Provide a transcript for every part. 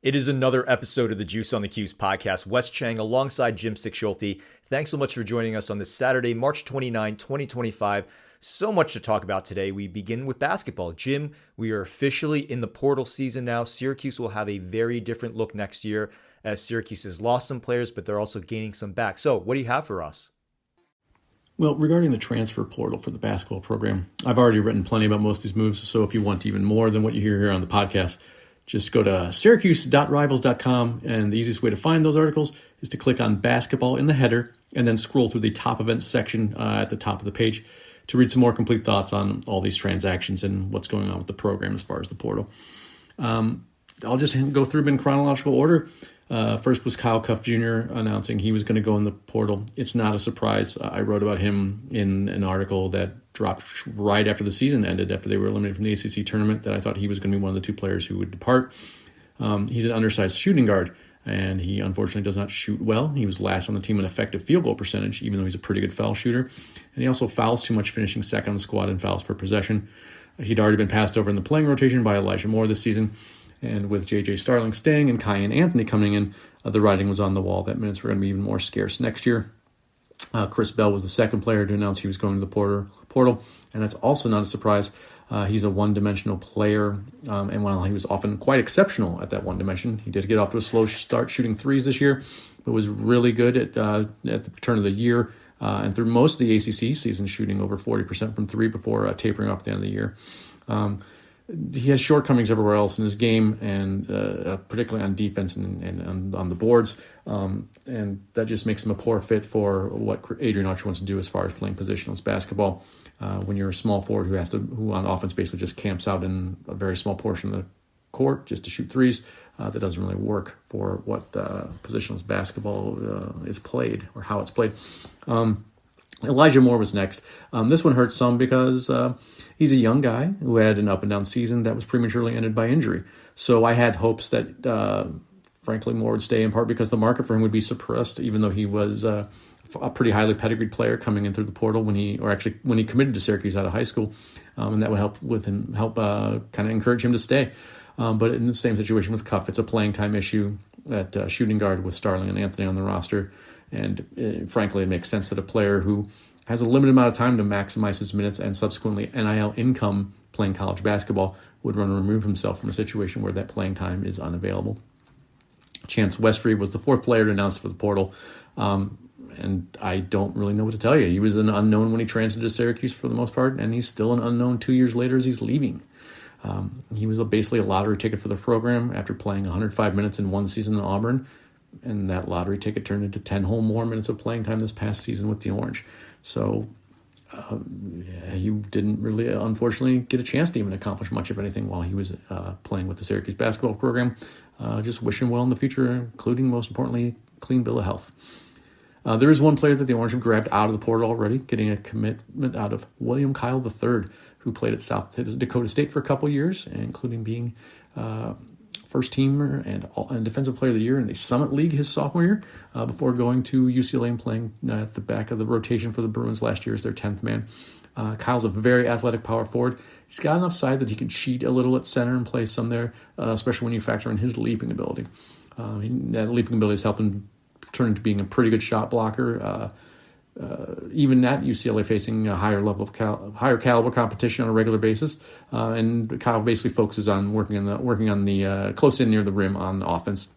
It is another episode of the Juice on the Cuse podcast. Wes Cheng alongside Jim Stechschulte. Thanks so much for joining us on this Saturday, March 29, 2025. So much to talk about today. We begin with basketball. Jim, we are officially in the portal season now. Syracuse will have a very different look next year as Syracuse has lost some players, but they're also gaining some back. So what do you have for us? Well, regarding the transfer portal for the basketball program, I've already written plenty about most of these moves. So if you want even more than what you hear here on the podcast, just go to syracuse.rivals.com, and the easiest way to find those articles is to click on basketball in the header and then scroll through the top events section at the top of the page to read some more complete thoughts on all these transactions and what's going on with the program as far as the portal. I'll just go through them in chronological order. First was Kyle Cuff Jr. announcing he was going to go in the portal. It's not a surprise. I wrote about him in an article that dropped right after the season ended, after they were eliminated from the ACC tournament, that I thought he was going to be one of the two players who would depart. He's an undersized shooting guard, and he unfortunately does not shoot well. He was last on the team in effective field goal percentage, even though he's a pretty good foul shooter. And he also fouls too much, finishing second on the squad in fouls per possession. He'd already been passed over in the playing rotation by Elijah Moore this season. And with J.J. Starling staying and Kyan Anthony coming in, the writing was on the wall that minutes were going to be even more scarce next year. Chris Bell was the second player to announce he was going to the portal, and that's also not a surprise. He's a one-dimensional player, and while he was often quite exceptional at that one dimension, he did get off to a slow start shooting threes this year, but was really good at the turn of the year and through most of the ACC season, shooting over 40% from three before tapering off at the end of the year. He has shortcomings everywhere else in his game, and particularly on defense and on the boards, and that just makes him a poor fit for what Adrian Archer wants to do as far as playing positionless basketball. When you're a small forward who on offense basically just camps out in a very small portion of the court just to shoot threes, that doesn't really work for what positionless basketball is played or how it's played. Elijah Moore was next. This one hurts some because he's a young guy who had an up-and-down season that was prematurely ended by injury. So I had hopes that, frankly, Moore would stay in part because the market for him would be suppressed, even though he was a pretty highly pedigreed player coming in through the portal when he committed to Syracuse out of high school, and that would help kind of encourage him to stay. But in the same situation with Cuff, it's a playing time issue at shooting guard with Starling and Anthony on the roster. And frankly, it makes sense that a player who has a limited amount of time to maximize his minutes and subsequently NIL income playing college basketball would want to remove himself from a situation where that playing time is unavailable. Chance Westry was the fourth player to announce for the portal. And I don't really know what to tell you. He was an unknown when he transferred to Syracuse for the most part, and he's still an unknown 2 years later as he's leaving. He was basically a lottery ticket for the program after playing 105 minutes in one season in Auburn. And that lottery ticket turned into 10 whole more minutes of playing time this past season with the Orange. So he didn't really, unfortunately, get a chance to even accomplish much of anything while he was playing with the Syracuse basketball program. Just wish him well in the future, including, most importantly, clean bill of health. There is one player that the Orange have grabbed out of the portal already, getting a commitment out of William Kyle III, who played at South Dakota State for a couple years, including being first teamer and defensive player of the year in the Summit League his sophomore year, before going to UCLA and playing at the back of the rotation for the Bruins last year as their 10th man. Kyle's a very athletic power forward. He's got enough size that he can cheat a little at center and play some there, especially when you factor in his leaping ability. That leaping ability has helped him turn into being a pretty good shot blocker. Even at UCLA, facing a higher level of higher caliber competition on a regular basis, and Kyle basically focuses on working on the close in near the rim on the offense.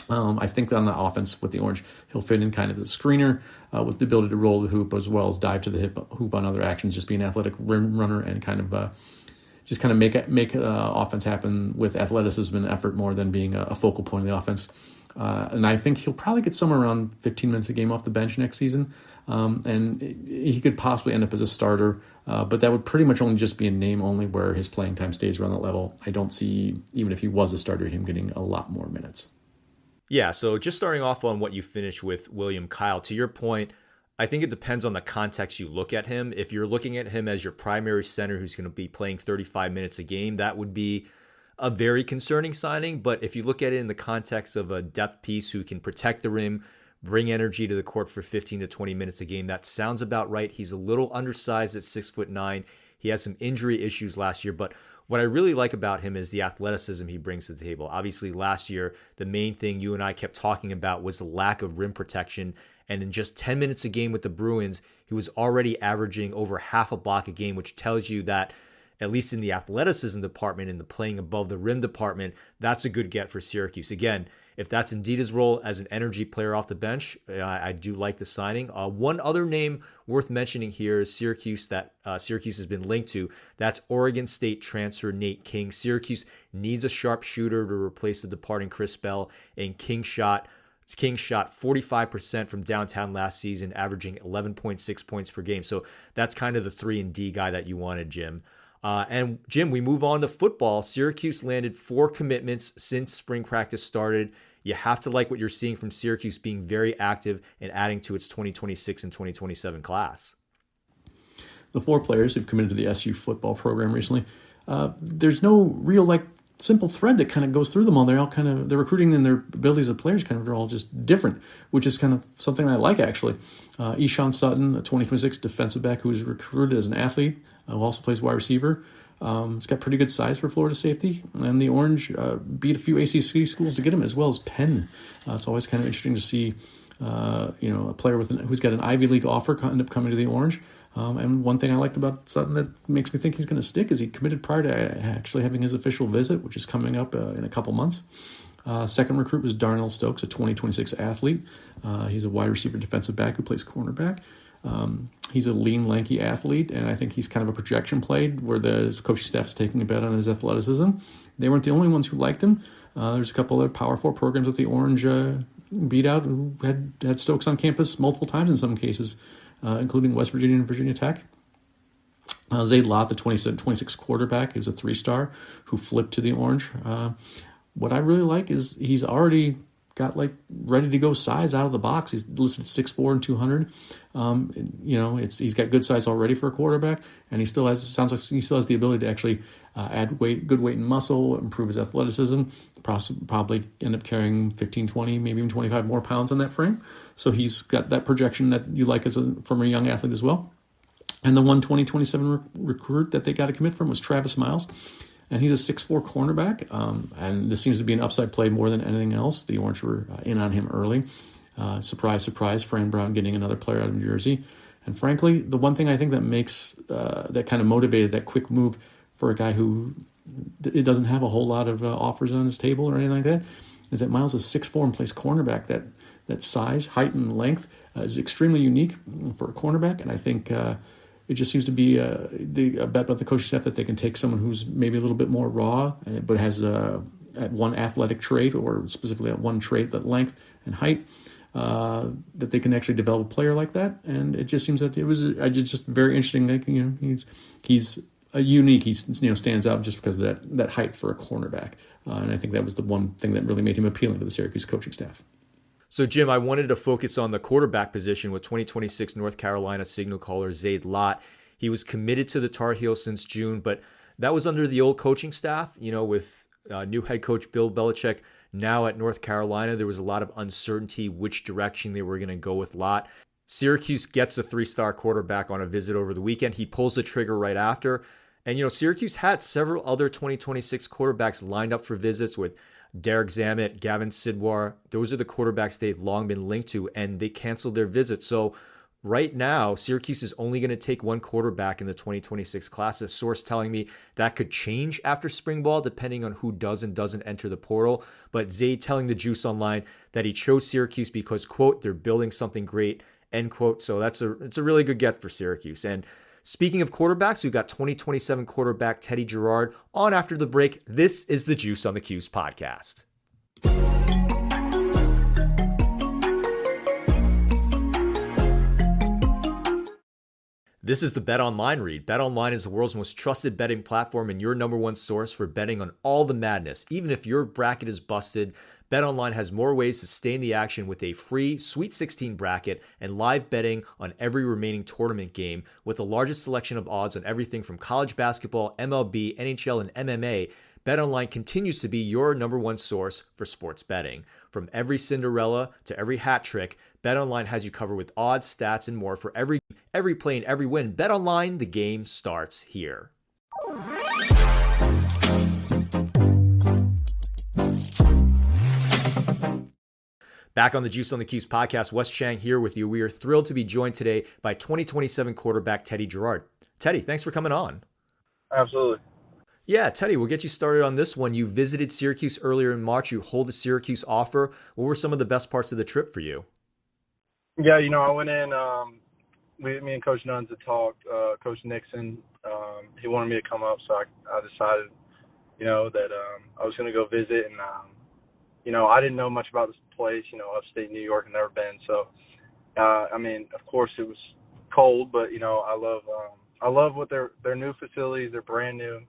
I think on the offense with the Orange, he'll fit in kind of as a screener with the ability to roll the hoop as well as dive to the hoop on other actions, just being an athletic rim runner and kind of make offense happen with athleticism and effort more than being a focal point of the offense. And I think he'll probably get somewhere around 15 minutes a game off the bench next season. And he could possibly end up as a starter, but that would pretty much only just be a name only where his playing time stays around that level. I don't see, even if he was a starter, him getting a lot more minutes. Yeah, so just starting off on what you finished with William Kyle, to your point, I think it depends on the context you look at him. If you're looking at him as your primary center who's going to be playing 35 minutes a game, that would be a very concerning signing. But if you look at it in the context of a depth piece who can protect the rim, bring energy to the court for 15 to 20 minutes a game, that sounds about right. He's a little undersized at 6'9". He had some injury issues last year, but What I really like about him is the athleticism he brings to the table. Obviously, last year, the main thing you and I kept talking about was the lack of rim protection. And in just 10 minutes a game with the Bruins, he was already averaging over half a block a game, which tells you that, at least in the athleticism department, in the playing above the rim department, that's a good get for Syracuse. Again, if that's indeed his role as an energy player off the bench, I do like the signing. One other name worth mentioning here is Syracuse that Syracuse has been linked to. That's Oregon State transfer Nate King. Syracuse needs a sharpshooter to replace the departing Chris Bell, and King shot 45% from downtown last season, averaging 11.6 points per game. So that's kind of the 3-and-D guy that you wanted, Jim. And Jim, we move on to football. Syracuse landed 4 commitments since spring practice started. You have to like what you're seeing from Syracuse being very active and adding to its 2026 and 2027 class. The 4 players who've committed to the SU football program recently, there's no real simple thread that kind of goes through them all. They're all kind of, their recruiting and their abilities as players kind of are all just different, which is kind of something I like, actually. Eshawn Sutton, a 2026 defensive back who was recruited as an athlete, who also plays wide receiver. He's got pretty good size for Florida safety, and the Orange beat a few ACC schools to get him, as well as Penn. It's always kind of interesting to see, a player who's got an Ivy League offer end up coming to the Orange. And one thing I liked about Sutton that makes me think he's going to stick is he committed prior to actually having his official visit, which is coming up in a couple months. Second recruit was Darnell Stokes, a 2026 athlete. He's a wide receiver defensive back who plays cornerback. He's a lean, lanky athlete, and I think he's kind of a projection play where the coaching staff is taking a bet on his athleticism. They weren't the only ones who liked him. There's a couple other Power 4 programs that the Orange beat out who had Stokes on campus multiple times in some cases, including West Virginia and Virginia Tech. Zayd Lott, the 26 quarterback, he was a 3-star who flipped to the Orange. What I really like is he's already got ready to go size out of the box. He's listed 6'4" and 200. He's got good size already for a quarterback, and he still has the ability to actually add good weight and muscle, improve his athleticism, probably end up carrying 15, 20, maybe even 25 more pounds on that frame. So he's got that projection that you like from a young athlete as well. And the 2027 recruit that they got to commit from was Travis Miles. And he's a 6'4" cornerback, and this seems to be an upside play more than anything else. The Orange were in on him early. Surprise, surprise, Fran Brown getting another player out of New Jersey. And frankly, the one thing I think that makes that kind of motivated that quick move for a guy who it doesn't have a whole lot of offers on his table or anything like that is that Miles is 6'4" and plays cornerback. That size, height, and length is extremely unique for a cornerback, and I think it just seems to be a bet by the coaching staff that they can take someone who's maybe a little bit more raw, but has at one athletic trait, or specifically at one trait, that length and height, that they can actually develop a player like that. And it just seems that it was just very interesting. He's unique. He stands out just because of that height for a cornerback. And I think that was the one thing that really made him appealing to the Syracuse coaching staff. So, Jim, I wanted to focus on the quarterback position with 2026 North Carolina signal caller Zayd Lott. He was committed to the Tar Heels since June, but that was under the old coaching staff. With new head coach Bill Belichick now at North Carolina, there was a lot of uncertainty which direction they were going to go with Lott. Syracuse gets a 3-star quarterback on a visit over the weekend. He pulls the trigger right after. And, Syracuse had several other 2026 quarterbacks lined up for visits with Derek Zammit, Gavin Sidwar. Those are the quarterbacks they've long been linked to, and they canceled their visit. So right now, Syracuse is only going to take one quarterback in the 2026 class. A source telling me that could change after spring ball, depending on who does and doesn't enter the portal. But Zayd telling the Juice Online that he chose Syracuse because, quote, they're building something great, end quote. So it's a really good get for Syracuse. And speaking of quarterbacks, we've got 2027 quarterback Teddy Jarrard on after the break. This is the Juice on the Cuse podcast. This is the Bet Online read. Bet Online is the world's most trusted betting platform and your number one source for betting on all the madness. Even if your bracket is busted, Bet Online has more ways to stay in the action with a free Sweet 16 bracket and live betting on every remaining tournament game. With the largest selection of odds on everything from college basketball, MLB, NHL, and MMA, BetOnline continues to be your number one source for sports betting. From every Cinderella to every hat trick, BetOnline has you covered with odds, stats, and more for every play and every win. BetOnline, the game starts here. Back on the Juice on the Cuse podcast, Wes Cheng here with you. We are thrilled to be joined today by 2027 quarterback Teddy Jarrard. Teddy, thanks for coming on. Absolutely. Yeah, Teddy, we'll get you started on this one. You visited Syracuse earlier in March. You hold a Syracuse offer. What were some of the best parts of the trip for you? Yeah, I went in, me and Coach Nuns had talked, Coach Nixon, he wanted me to come up, so I decided, that I was going to go visit, and, I didn't know much about this place, upstate New York, I've never been, so, of course it was cold, but, I love what their new facilities, they're brand new,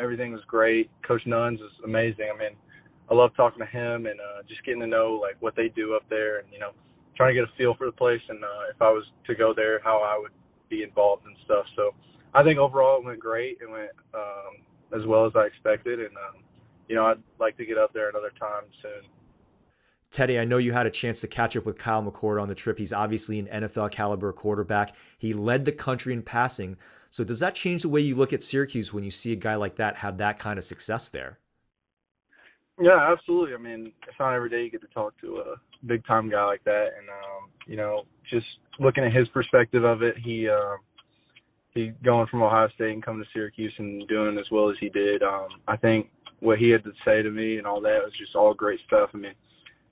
everything was great. Coach Nuns was amazing. I love talking to him and just getting to know, like, what they do up there and, trying to get a feel for the place and if I was to go there, how I would be involved and stuff. So I think overall it went great. It went as well as I expected, and I'd like to get up there another time soon. Teddy, I know you had a chance to catch up with Kyle McCord on the trip. He's obviously an NFL caliber quarterback. He led the country in passing. So does that change the way you look at Syracuse when you see a guy like that have that kind of success there? Yeah, absolutely. It's not every day you get to talk to a big-time guy like that. And, just looking at his perspective of it, he going from Ohio State and coming to Syracuse and doing as well as he did, I think what he had to say to me and all that was just all great stuff.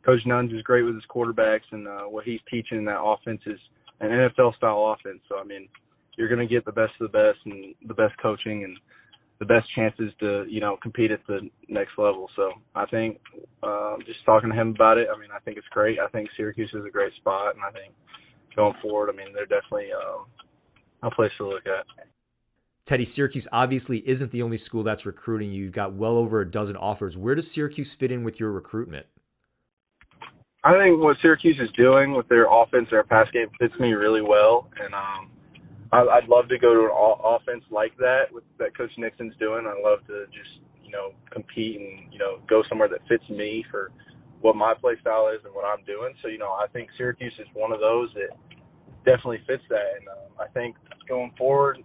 Coach Nuns is great with his quarterbacks, and what he's teaching in that offense is an NFL-style offense. So, you're going to get the best of the best and the best coaching and the best chances to, compete at the next level. So I think just talking to him about it, I think it's great. I think Syracuse is a great spot, and I think going forward, they're definitely a place to look at. Teddy, Syracuse obviously isn't the only school that's recruiting you. You've got well over a dozen offers. Where does Syracuse fit in with your recruitment? I think what Syracuse is doing with their offense, their pass game, fits me really well, and I'd love to go to an offense like that that Coach Nixon's doing. I'd love to just, compete and, go somewhere that fits me for what my play style is and what I'm doing. So, I think Syracuse is one of those that definitely fits that. And I think going forward,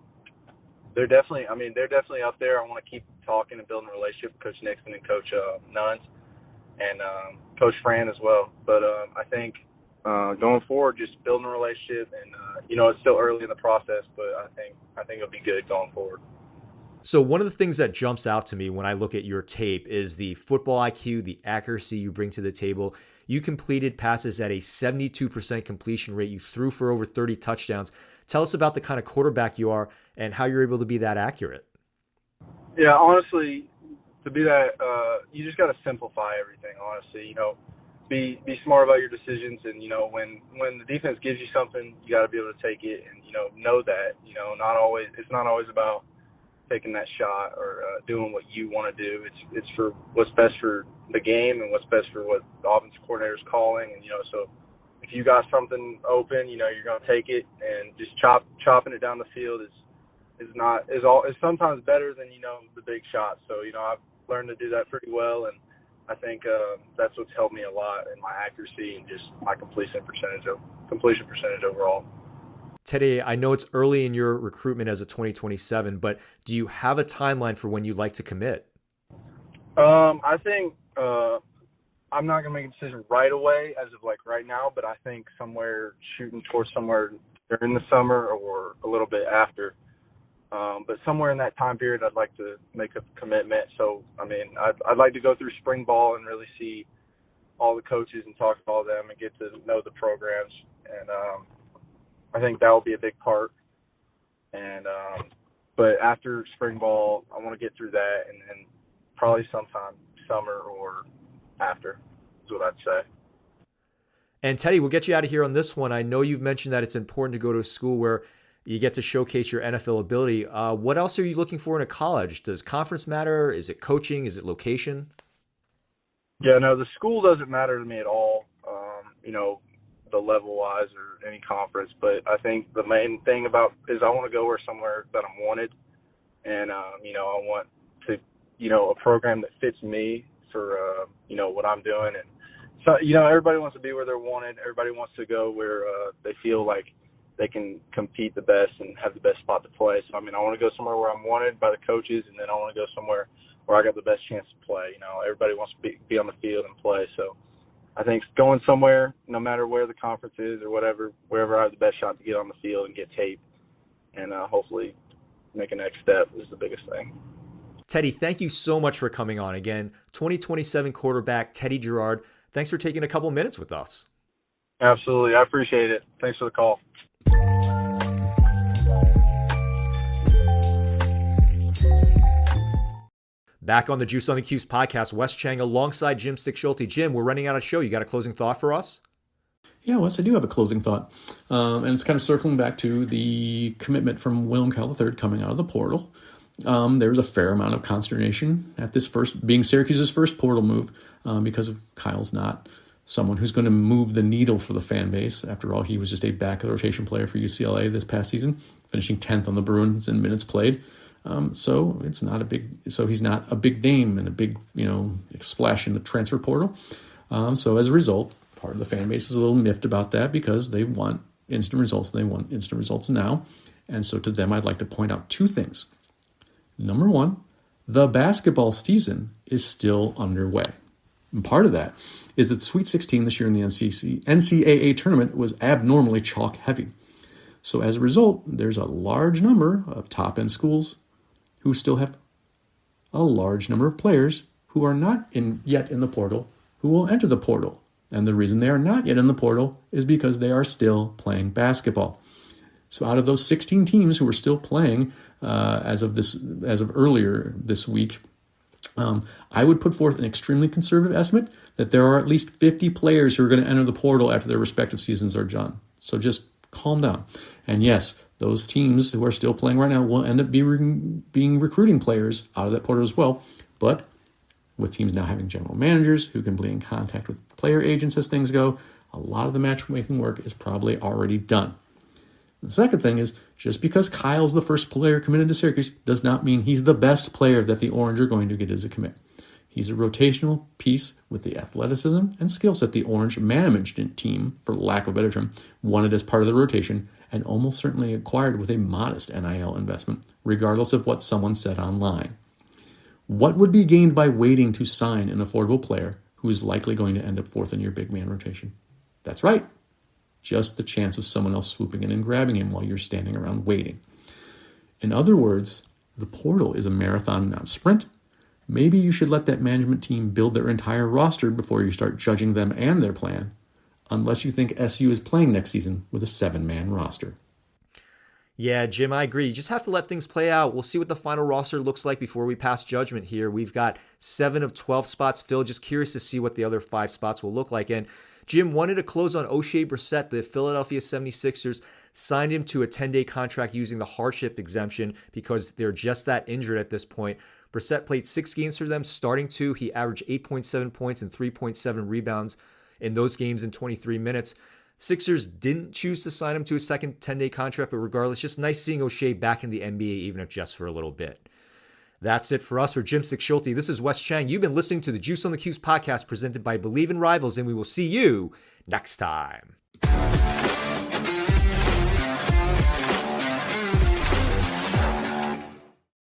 they're definitely up there. I want to keep talking and building a relationship with Coach Nixon and Coach Nuns and Coach Fran as well. But I think going forward, just building a relationship, and it's still early in the process, but I think it'll be good going forward. So one of the things that jumps out to me when I look at your tape is the football IQ, the accuracy you bring to the table. You completed passes at a 72% completion rate. You threw for over 30 touchdowns. Tell us about the kind of quarterback you are and how you're able to be that accurate. Yeah, honestly, to be that, you just got to simplify everything, honestly. Be smart about your decisions, and when the defense gives you something, you got to be able to take it, and know that it's not always about taking that shot or doing what you want to do. It's for what's best for the game and what's best for what the offensive coordinator is calling, and so if you got something open, you're going to take it, and just chopping it down the field is sometimes better than the big shots. So I've learned to do that pretty well, and I think that's what's helped me a lot in my accuracy and just my completion percentage overall. Teddy, I know it's early in your recruitment as a 2027, but do you have a timeline for when you'd like to commit? I think I'm not going to make a decision right away as of right now, but I think shooting towards somewhere during the summer or a little bit after. But somewhere in that time period, I'd like to make a commitment. So, I'd like to go through spring ball and really see all the coaches and talk to all of them and get to know the programs. And I think that will be a big part. And but after spring ball, I want to get through that and probably sometime summer or after is what I'd say. And Teddy, we'll get you out of here on this one. I know you've mentioned that it's important to go to a school where you get to showcase your NFL ability. What else are you looking for in a college? Does conference matter? Is it coaching? Is it location? Yeah, no, the school doesn't matter to me at all, the level-wise or any conference. But I think the main thing is I want to go somewhere that I'm wanted. And, I want to, a program that fits me for, what I'm doing. And so, everybody wants to be where they're wanted. Everybody wants to go where they feel like they can compete the best and have the best spot to play. So, I want to go somewhere where I'm wanted by the coaches, and then I want to go somewhere where I got the best chance to play. Everybody wants to be on the field and play. So, I think going somewhere, no matter where the conference is or whatever, wherever I have the best shot to get on the field and get tape and hopefully make a next step is the biggest thing. Teddy, thank you so much for coming on again. 2027 quarterback Teddy Jarrard, thanks for taking a couple minutes with us. Absolutely. I appreciate it. Thanks for the call. Back on the Juice on the Cuse podcast, Wes Cheng alongside Jim Stechschulte. Jim, we're running out of show. You got a closing thought for us? Yeah, Wes, I do have a closing thought. And it's kind of circling back to the commitment from William Kyle III coming out of the portal. There was a fair amount of consternation at this being Syracuse's first portal move because of Kyle's not someone who's going to move the needle for the fan base. After all, he was just a back of the rotation player for UCLA this past season, finishing 10th on the Bruins in minutes played. So he's not a big name and a big, splash in the transfer portal. So as a result, part of the fan base is a little miffed about that because they want instant results. They want instant results now. And so to them, I'd like to point out two things. Number one, the basketball season is still underway. And part of that is that the Sweet 16 this year in the NCAA tournament was abnormally chalk heavy. So as a result, there's a large number of top-end schools who still have a large number of players who are not yet in the portal who will enter the portal. And the reason they are not yet in the portal is because they are still playing basketball. So out of those 16 teams who are still playing as of earlier this week, I would put forth an extremely conservative estimate that there are at least 50 players who are going to enter the portal after their respective seasons are done. So just calm down. And yes, those teams who are still playing right now will end up being recruiting players out of that portal as well. But with teams now having general managers who can be in contact with player agents as things go, a lot of the matchmaking work is probably already done. The second thing is, just because Kyle's the first player committed to Syracuse does not mean he's the best player that the Orange are going to get as a commit. He's a rotational piece with the athleticism and skill set the Orange management team, for lack of a better term, wanted as part of the rotation and almost certainly acquired with a modest NIL investment, regardless of what someone said online. What would be gained by waiting to sign an affordable player who is likely going to end up fourth in your big man rotation? That's right. Just the chance of someone else swooping in and grabbing him while you're standing around waiting. In other words, the portal is a marathon, not a sprint. Maybe you should let that management team build their entire roster before you start judging them and their plan, unless you think SU is playing next season with a 7-man roster. Yeah, Jim, I agree. You just have to let things play out. We'll see what the final roster looks like before we pass judgment here. We've got 7 of 12 spots filled. Just curious to see what the other 5 spots will look like. And Jim wanted to close on O'Shea Brissett. The Philadelphia 76ers signed him to a 10-day contract using the hardship exemption because they're just that injured at this point. Brissett played 6 games for them, starting 2. He averaged 8.7 points and 3.7 rebounds in those games in 23 minutes. Sixers didn't choose to sign him to a second 10-day contract, but regardless, just nice seeing O'Shea back in the NBA, even if just for a little bit. That's it for us. For Jim Stechschulte, this is Wes Cheng. You've been listening to the Juice on the Cuse podcast presented by Believe in Rivals, and we will see you next time.